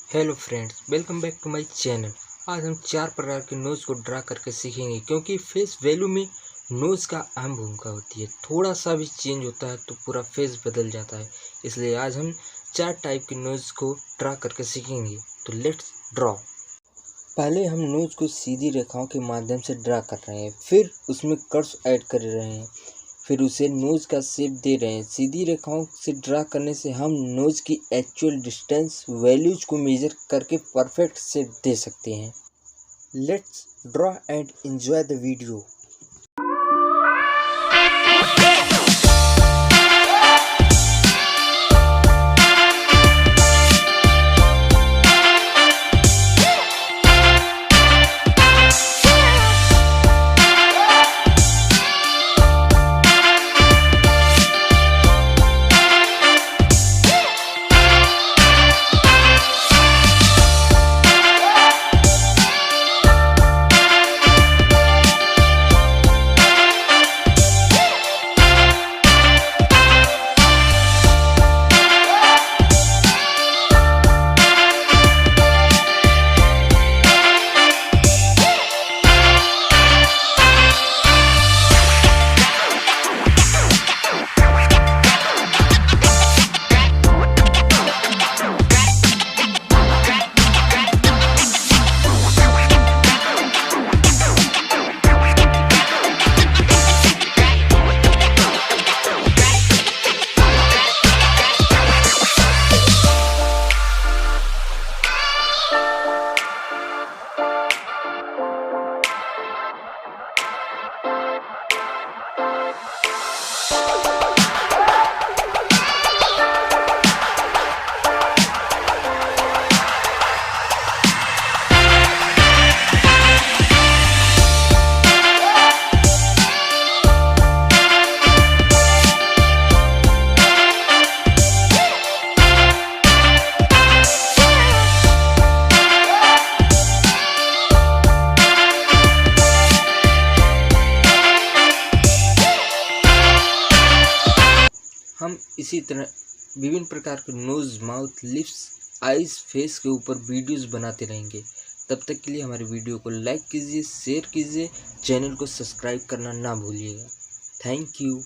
Hello friends, welcome back to my channel. आज हम 4 प्रकार के नोज को ड्रा करके सीखेंगे, क्योंकि फेस वैल्यू में नोज का अहम भूमिका होती है। थोड़ा सा भी चेंज होता है तो पूरा फेस बदल जाता है। इसलिए आज हम 4 टाइप के नोज को ड्रा करके सीखेंगे। तो लेट्स ड्रॉ। पहले हम नोज को सीधी रेखाओं के माध्यम से ड्रा कर रहे हैं, फिर उसमें कर्व्स ऐड कर रहे हैं, फिर उसे नोज का शेप दे रहे हैं। सीधी रेखाओं से ड्रा करने से हम नोज की एक्चुअल डिस्टेंस वैल्यूज को मेजर करके परफेक्ट शेप दे सकते हैं। Let's draw and enjoy the video. हम इसी तरह विभिन्न प्रकार के nose, mouth, lips, eyes, face के ऊपर वीडियोस बनाते रहेंगे। तब तक के लिए हमारे वीडियो को लाइक कीजिए, शेयर कीजिए, चैनल को सब्सक्राइब करना ना भूलिएगा। Thank you.